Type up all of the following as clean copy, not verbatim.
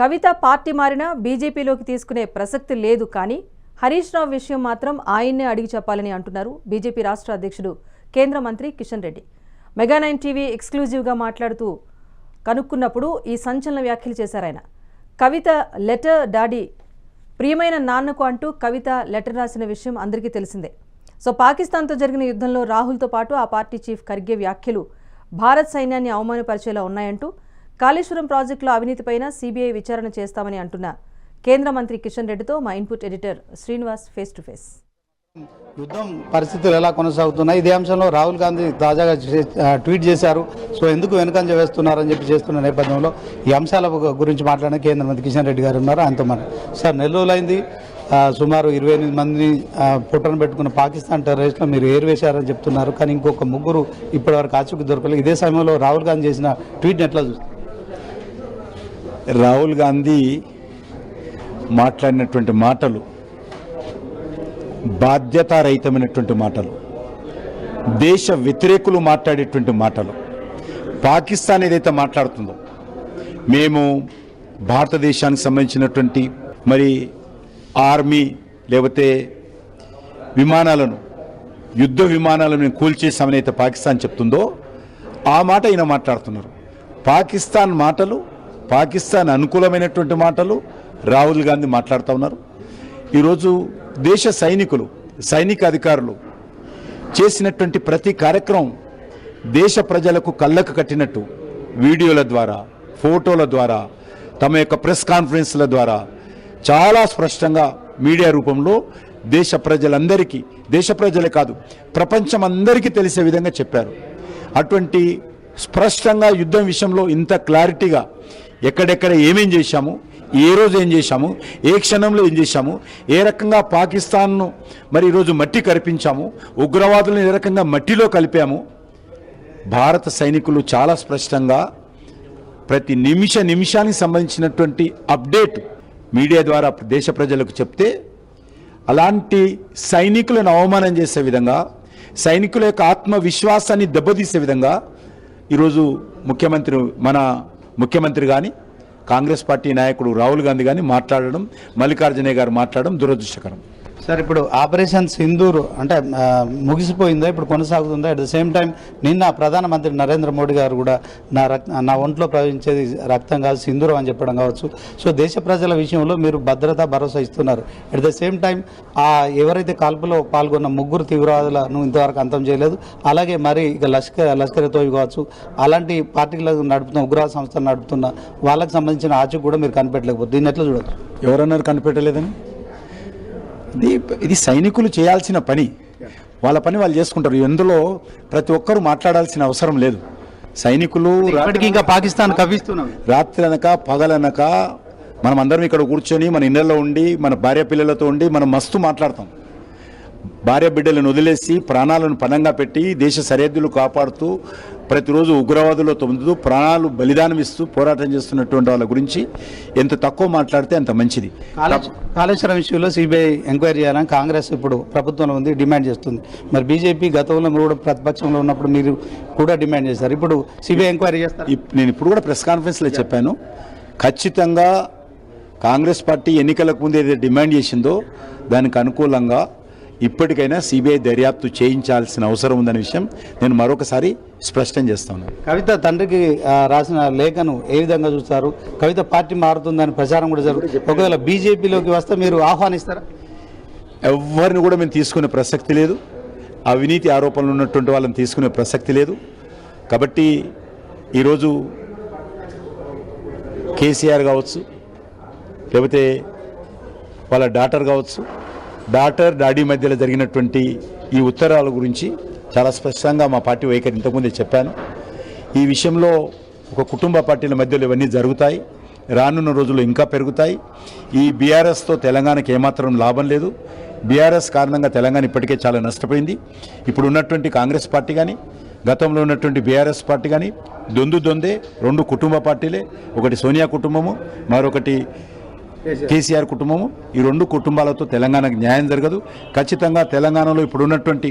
కవిత party మారినా బీజేపీలోకి తీసుకునే ప్రసక్తి లేదు, కానీ హరీష్ రావు విషయం మాత్రం ఆయన్నే అడిగి చెప్పాలని అంటున్నారు బీజేపీ రాష్ట్ర అధ్యక్షుడు కేంద్ర మంత్రి కిషన్ రెడ్డి. మెగా9 టీవీ ఎక్స్క్లూజివ్గా మాట్లాడుతూ కనుక్కున్నప్పుడు ఈ సంచలన వ్యాఖ్యలు చేశారు ఆయన. కవిత లెటర్ డాడీ, ప్రియమైన నాన్నకు అంటూ కవిత లెటర్ రాసిన విషయం అందరికీ తెలిసిందే. సో పాకిస్తాన్తో జరిగిన యుద్ధంలో రాహుల్తో పాటు ఆ పార్టీ చీఫ్ ఖర్గే వ్యాఖ్యలు భారత్ సైన్యాన్ని అవమానపరిచేలా ఉన్నాయంటూ కాళేశ్వరం ప్రాజెక్టులో అవినీతిపైన సిబిఐ విచారణ చేస్తామని అంటున్న కేంద్ర మంత్రి కిషన్ రెడ్డితో మా input editor Srinivas face to face. యుద్ధం పరిస్థితులు ఎలా కొనసాగుతున్నాయి, ఇదే అంశంలో రాహుల్ గాంధీ తాజాగా ట్వీట్ చేశారు. సో ఎందుకు వెనుకంజ వేస్తున్నారని చెప్పి చేస్తున్న నేపథ్యంలో ఈ అంశాల గురించి మాట్లాడిన కేంద్ర మంత్రి కిషన్ రెడ్డి గారు ఉన్నారు. ఆయనతో మనం సార్, నెల రోజులైంది సుమారు 28 మందిని పుట్టను పెట్టుకున్న పాకిస్తాన్ టెర్రరిస్టులు మీరు ఏరివేశారని చెప్తున్నారు, కానీ ఇంకొక ముగ్గురు ఇప్పటివరకు ఆచూకీ దొరకలేదు. ఇదే సమయంలో రాహుల్ గాంధీ చేసిన ట్వీట్ని ఎట్లా చూస్తారు? రాహుల్ గాంధీ మాట్లాడినటువంటి మాటలు బాధ్యతారహితమైనటువంటి మాటలు, దేశ వ్యతిరేకులు మాట్లాడేటువంటి మాటలు. పాకిస్తాన్ ఏదైతే మాట్లాడుతుందో, మేము భారతదేశానికి సంబంధించినటువంటి మరి ఆర్మీ లేకపోతే విమానాలను, యుద్ధ విమానాలను మేము కూల్చేసామని అయితే పాకిస్తాన్ చెప్తుందో ఆ మాట ఈయన మాట్లాడుతున్నారు. పాకిస్తాన్ మాటలు, పాకిస్తాన్ అనుకూలమైనటువంటి మాటలు రాహుల్ గాంధీ మాట్లాడుతూ ఉన్నారు. ఈరోజు దేశ సైనికులు, సైనిక అధికారులు చేసినటువంటి ప్రతి కార్యక్రమం దేశ ప్రజలకు కళ్ళకు కట్టినట్టు వీడియోల ద్వారా, ఫోటోల ద్వారా, తమ యొక్క ప్రెస్ కాన్ఫరెన్స్ల ద్వారా చాలా స్పష్టంగా మీడియా రూపంలో దేశ ప్రజలందరికీ, దేశ ప్రజలే కాదు ప్రపంచం అందరికీ తెలిసే విధంగా చెప్పారు. అటువంటి స్పష్టంగా యుద్ధం విషయంలో ఇంత క్లారిటీగా ఎక్కడెక్కడ ఏమేం చేశాము, ఏ రోజు ఏం చేశాము, ఏ క్షణంలో ఏం చేశాము, ఏ రకంగా పాకిస్తాన్ను మరి ఈరోజు మట్టి కరిపించాము, ఉగ్రవాదులను ఏ రకంగా మట్టిలో కలిపాము, భారత సైనికులు చాలా స్పష్టంగా ప్రతి నిమిషానికి సంబంధించినటువంటి అప్డేట్ మీడియా ద్వారా దేశ ప్రజలకు చెప్తే, అలాంటి సైనికులను అవమానం చేసే విధంగా, సైనికుల యొక్క ఆత్మవిశ్వాసాన్ని దెబ్బతీసే విధంగా ఈరోజు మన ముఖ్యమంత్రి కానీ కాంగ్రెస్ పార్టీ నాయకుడు రాహుల్ గాంధీ కానీ మాట్లాడడం, మల్లికార్జున గారు మాట్లాడడం దురదృష్టకరం. సార్, ఇప్పుడు ఆపరేషన్ సింధూర్ అంటే ముగిసిపోయిందా, ఇప్పుడు కొనసాగుతుందా? అట్ ద సేమ్ టైం నిన్న ప్రధానమంత్రి నరేంద్ర మోడీ గారు కూడా నా ఒంట్లో ప్రవహించేది రక్తం కాదు సింధూరం అని చెప్పడం కావచ్చు. సో దేశ ప్రజల విషయంలో మీరు భద్రత భరోసా ఇస్తున్నారు. అట్ ద సేమ్ టైం ఎవరైతే కాల్పులో పాల్గొన్న ముగ్గురు తీవ్రవాదులను ఇంతవరకు అంతం చేయలేదు. అలాగే మరి ఇక లష్కర్-e-తోయిబా కావచ్చు, అలాంటి పార్టీలకు నడుపుతున్న ఉగ్రవాద సంస్థలు నడుపుతున్న వాళ్ళకి సంబంధించిన ఆచూకీ కూడా మీరు కనిపెట్టలేకపోతే దీన్ని ఎట్లా చూడవచ్చు? ఎవరన్నారు కనిపెట్టలేదని? ఇది సైనికులు చేయాల్సిన పని, వాళ్ళ పని వాళ్ళు చేసుకుంటారు. ఎందులో ప్రతి ఒక్కరూ మాట్లాడాల్సిన అవసరం లేదు. సైనికులు ఇంకా పాకిస్తాన్ కవ్విస్తున్నారు. రాత్రి అనక పగలనక మనం అందరం ఇక్కడ కూర్చొని మన ఇళ్లలో ఉండి, మన భార్య పిల్లలతో ఉండి మనం మస్తు మాట్లాడతాం. భార్య బిడ్డలను వదిలేసి ప్రాణాలను పణంగా పెట్టి దేశ సరిహద్దులు కాపాడుతూ ప్రతిరోజు ఉగ్రవాదులతో ముందు ప్రాణాలు బలిదానం ఇస్తూ పోరాటం చేస్తున్నటువంటి వాళ్ళ గురించి ఎంత తక్కువ మాట్లాడితే అంత మంచిది. కాళేశ్వరం విషయంలో సిబిఐ ఎంక్వైరీ చేయాలని కాంగ్రెస్ ఇప్పుడు ప్రభుత్వంలో ఉంది, డిమాండ్ చేస్తుంది. మరి బీజేపీ గతంలో కూడా ప్రతిపక్షంలో ఉన్నప్పుడు మీరు కూడా డిమాండ్ చేశారు, ఇప్పుడు సిబిఐ ఎంక్వైరీ చేస్తారు. నేను ఇప్పుడు కూడా ప్రెస్ కాన్ఫరెన్స్లో చెప్పాను, ఖచ్చితంగా కాంగ్రెస్ పార్టీ ఎన్నికలకు ముందు ఏదైతే డిమాండ్ చేసిందో దానికి అనుకూలంగా ఇప్పటికైనా సిబిఐ దర్యాప్తు చేయించాల్సిన అవసరం ఉందనే విషయం నేను మరొకసారి స్పష్టం చేస్తాను. కవిత తండ్రికి రాసిన లేఖను ఏ విధంగా చూస్తారు? కవిత పార్టీ మారుతుందని ప్రచారం కూడా జరుగుతుంది. ఒకవేళ బీజేపీలోకి వస్తే మీరు ఆహ్వానిస్తారా? ఎవరిని కూడా మేము తీసుకునే ప్రసక్తి లేదు. అవినీతి ఆరోపణలు ఉన్నటువంటి వాళ్ళని తీసుకునే ప్రసక్తి లేదు. కాబట్టి ఈరోజు కేసీఆర్ కావచ్చు, లేకపోతే వాళ్ళ డాటర్ కావచ్చు, డాడీ మధ్యలో జరిగినటువంటి ఈ ఉత్తరాల గురించి చాలా స్పష్టంగా మా పార్టీ వైఖరి ఇంతకుముందే చెప్పాను. ఈ విషయంలో ఒక కుటుంబ పార్టీల మధ్యలో ఇవన్నీ జరుగుతాయి, రానున్న రోజుల్లో ఇంకా పెరుగుతాయి. ఈ బీఆర్ఎస్తో తెలంగాణకి ఏమాత్రం లాభం లేదు. బీఆర్ఎస్ కారణంగా తెలంగాణ ఇప్పటికే చాలా నష్టపోయింది. ఇప్పుడు ఉన్నటువంటి కాంగ్రెస్ పార్టీ కానీ, గతంలో ఉన్నటువంటి బీఆర్ఎస్ పార్టీ కానీ దొందే, రెండు కుటుంబ పార్టీలే. ఒకటి సోనియా కుటుంబము, మరొకటి కేసీఆర్ కుటుంబము. ఈ రెండు కుటుంబాలతో తెలంగాణకు న్యాయం జరగదు. ఖచ్చితంగా తెలంగాణలో ఇప్పుడు ఉన్నటువంటి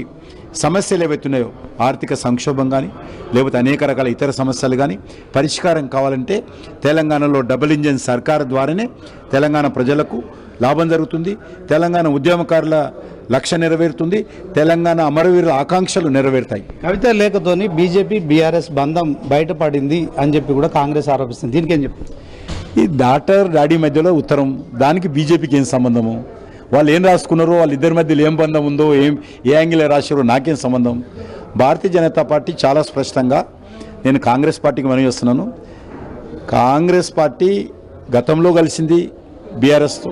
సమస్యలు ఏవైతున్నాయో ఆర్థిక సంక్షోభం కానీ లేకపోతే అనేక రకాల ఇతర సమస్యలు కానీ పరిష్కారం కావాలంటే తెలంగాణలో డబుల్ ఇంజిన్ సర్కార్ ద్వారానే తెలంగాణ ప్రజలకు లాభం జరుగుతుంది. తెలంగాణ ఉద్యమకారుల లక్ష్యం నెరవేరుతుంది. తెలంగాణ అమరవీరుల ఆకాంక్షలు నెరవేరుతాయి. కవిత లేఖతోని బీజేపీ బీఆర్ఎస్ బంధం బయటపడింది అని చెప్పి కూడా కాంగ్రెస్ ఆరోపిస్తుంది. దీనికి ఏం చెప్తుంది? ఈ డాటర్ డాడీ మధ్యలో ఉత్తరం, దానికి బీజేపీకి ఏం సంబంధము? వాళ్ళు ఏం రాసుకున్నారో, వాళ్ళిద్దరి మధ్యలో ఏం బంధం ఉందో, ఏ యాంగిల్ రాశారో నాకేం సంబంధం? భారతీయ జనతా పార్టీ చాలా స్పష్టంగా, నేను కాంగ్రెస్ పార్టీకి మనవి చేస్తున్నాను, కాంగ్రెస్ పార్టీ గతంలో కలిసింది బీఆర్ఎస్తో,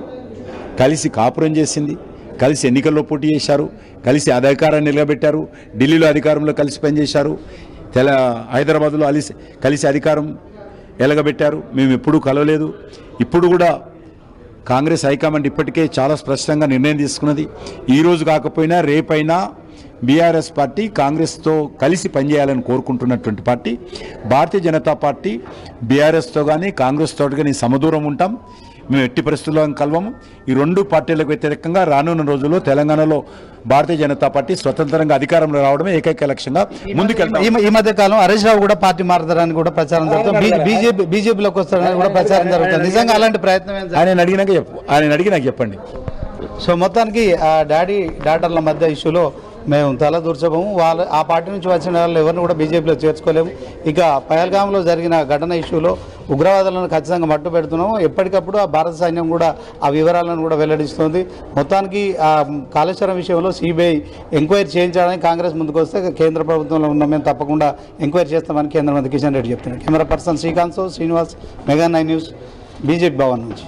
కలిసి కాపురం చేసింది, కలిసి ఎన్నికల్లో పోటీ చేశారు, కలిసి అధికారాన్ని నిలబెట్టారు, ఢిల్లీలో అధికారంలో కలిసి పనిచేశారు, హైదరాబాద్లో కలిసి అధికారం ఎలగబెట్టారు. మేము ఎప్పుడూ కలవలేదు. ఇప్పుడు కూడా కాంగ్రెస్ హైకమాండ్ ఇప్పటికే చాలా స్పష్టంగా నిర్ణయం తీసుకున్నది. ఈరోజు కాకపోయినా రేపైనా బీఆర్ఎస్ పార్టీ కాంగ్రెస్తో కలిసి పనిచేయాలని కోరుకుంటున్నటువంటి పార్టీ. భారతీయ జనతా పార్టీ బీఆర్ఎస్తో కానీ కాంగ్రెస్తో కానీ సమదూరం ఉంటాం. మేము ఎట్టి పరిస్థితుల్లో కలవము. ఈ రెండు పార్టీలకు వ్యతిరేకంగా రానున్న రోజుల్లో తెలంగాణలో భారతీయ జనతా పార్టీ స్వతంత్రంగా అధికారంలో రావడమే ఏకైక లక్ష్యంగా ముందుకెళ్తాం. ఈ మధ్య కాలం హరీష్ రావు కూడా పార్టీ మారుతారని కూడా ప్రచారం జరుగుతుంది. బీజేపీలోకి వస్తారని కూడా ప్రచారం జరుగుతుంది. నిజంగా అలాంటి ప్రయత్నం ఆయన అడిగి నాకు చెప్పండి. సో మొత్తానికి ఆ డాటర్ల మధ్య ఇష్యూలో మేము తల దూర్చబోము. ఆ పార్టీ నుంచి వచ్చిన వాళ్ళు ఎవరిని కూడా బీజేపీలో చేర్చుకోలేము. ఇక పహల్గామ్లో జరిగిన ఘటన ఇష్యూలో ఉగ్రవాదులను ఖచ్చితంగా మట్టు పెడుతున్నాము. ఎప్పటికప్పుడు ఆ భారత సైన్యం కూడా ఆ వివరాలను కూడా వెల్లడిస్తోంది. మొత్తానికి ఆ కాళేశ్వరం విషయంలో సిబిఐ ఎంక్వైరీ చేయించడానికి కాంగ్రెస్ ముందుకు వస్తే కేంద్ర ప్రభుత్వంలో ఉన్న మేము తప్పకుండా ఎంక్వైరీ చేస్తామని కేంద్ర మంత్రి కిషన్ రెడ్డి చెప్తున్నారు. Camera person Srikanth Srinivas, mega 9 news, BJP Bhavan నుంచి.